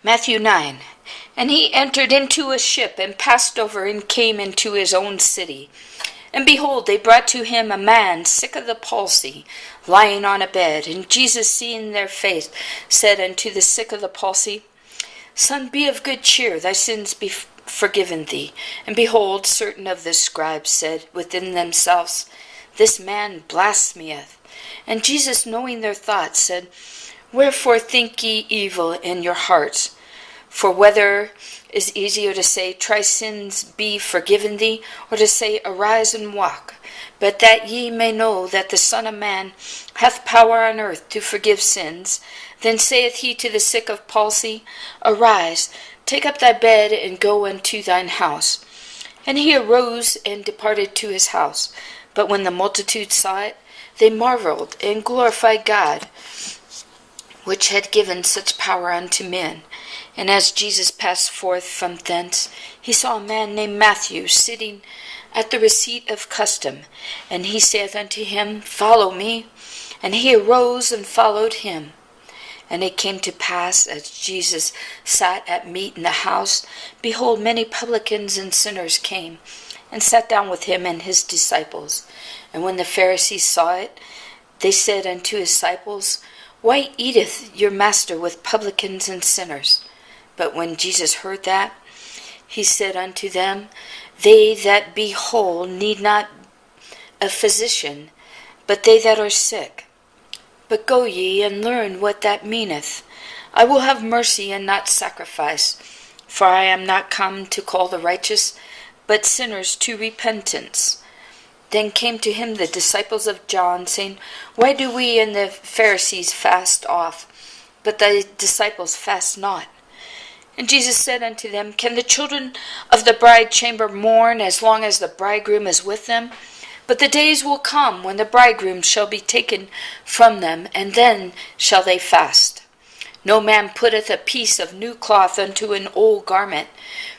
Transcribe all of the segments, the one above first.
Matthew 9. And he entered into a ship and passed over and came into his own city. And behold, they brought to him a man sick of the palsy, lying on a bed. And Jesus, seeing their faith, said unto the sick of the palsy, Son, be of good cheer, thy sins be forgiven thee. And behold, certain of the scribes said within themselves, This man blasphemeth. And Jesus, knowing their thoughts, said, Wherefore think ye evil in your hearts? For whether is easier to say, Thy sins be forgiven thee, or to say, Arise and walk? But that ye may know that the Son of Man hath power on earth to forgive sins, then saith he to the sick of palsy, Arise, take up thy bed, and go unto thine house. And he arose and departed to his house. But when the multitude saw it, they marveled and glorified God, which had given such power unto men. And as Jesus passed forth from thence, he saw a man named Matthew sitting at the receipt of custom. And he saith unto him, Follow me. And he arose and followed him. And it came to pass, as Jesus sat at meat in the house, behold, many publicans and sinners came, and sat down with him and his disciples. And when the Pharisees saw it, they said unto his disciples, Why eateth your master with publicans and sinners? But when Jesus heard that, he said unto them, They that be whole need not a physician, but they that are sick. But go ye and learn what that meaneth. I will have mercy and not sacrifice, for I am not come to call the righteous, but sinners to repentance. Then came to him the disciples of John, saying, Why do we and the Pharisees fast oft, but thy disciples fast not? And Jesus said unto them, Can the children of the bride chamber mourn as long as the bridegroom is with them? But the days will come when the bridegroom shall be taken from them, and then shall they fast. No man putteth a piece of new cloth unto an old garment,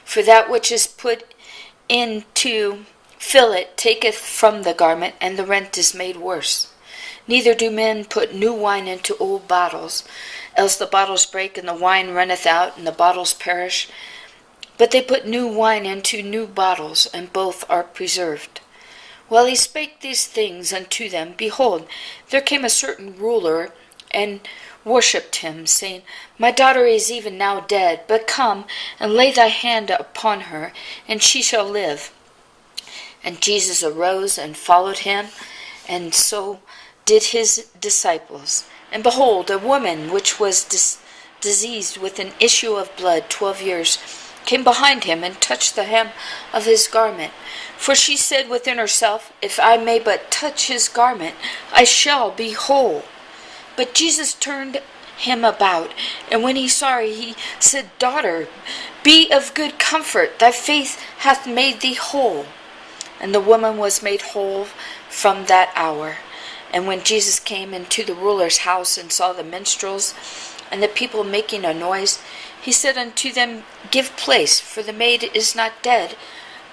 for that which is put in to fill it taketh from the garment, and the rent is made worse. Neither do men put new wine into old bottles, else the bottles break, and the wine runneth out, and the bottles perish. But they put new wine into new bottles, and both are preserved. While he spake these things unto them, behold, there came a certain ruler, and worshipped him, saying, My daughter is even now dead, but come and lay thy hand upon her, and she shall live. And Jesus arose and followed him, and so did his disciples. And behold, a woman which was diseased with an issue of blood 12 years came behind him and touched the hem of his garment. For she said within herself, If I may but touch his garment, I shall be whole. But Jesus turned him about, and when he saw her, he said, Daughter, be of good comfort, thy faith hath made thee whole. And the woman was made whole from that hour. And when Jesus came into the ruler's house and saw the minstrels and the people making a noise, he said unto them, Give place, for the maid is not dead,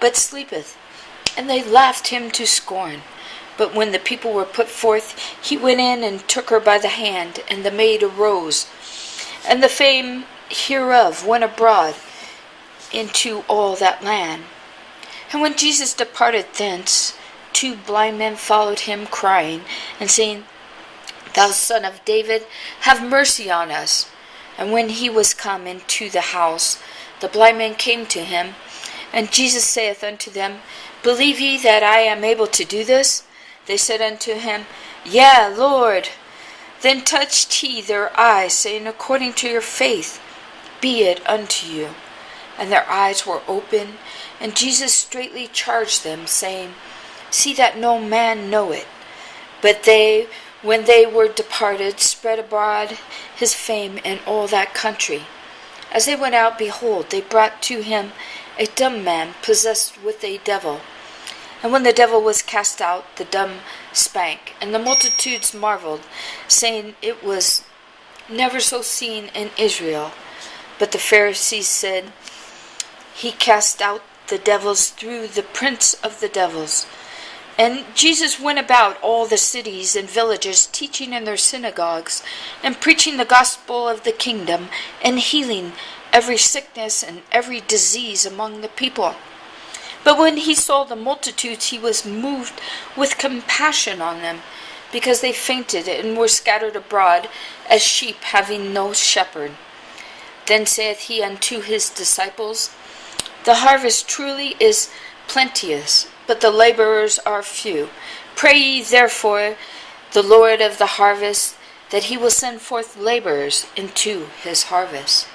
but sleepeth. And they laughed him to scorn. But when the people were put forth, he went in and took her by the hand, and the maid arose. And the fame hereof went abroad into all that land. And when Jesus departed thence, 2 blind men followed him, crying, and saying, Thou Son of David, have mercy on us. And when he was come into the house, the blind men came to him. And Jesus saith unto them, Believe ye that I am able to do this? They said unto him, Yea, Lord. Then touched he their eyes, saying, According to your faith, be it unto you. And their eyes were open, and Jesus straitly charged them, saying, See that no man know it. But they, when they were departed, spread abroad his fame in all that country. As they went out, behold, they brought to him a dumb man possessed with a devil. And when the devil was cast out, the dumb spake, and the multitudes marveled, saying, It was never so seen in Israel. But the Pharisees said, He cast out the devils through the prince of the devils. And Jesus went about all the cities and villages, teaching in their synagogues, and preaching the gospel of the kingdom, and healing every sickness and every disease among the people. But when he saw the multitudes, he was moved with compassion on them, because they fainted and were scattered abroad as sheep having no shepherd. Then saith he unto his disciples, The harvest truly is plenteous, but the laborers are few. Pray ye therefore the Lord of the harvest, that he will send forth laborers into his harvest.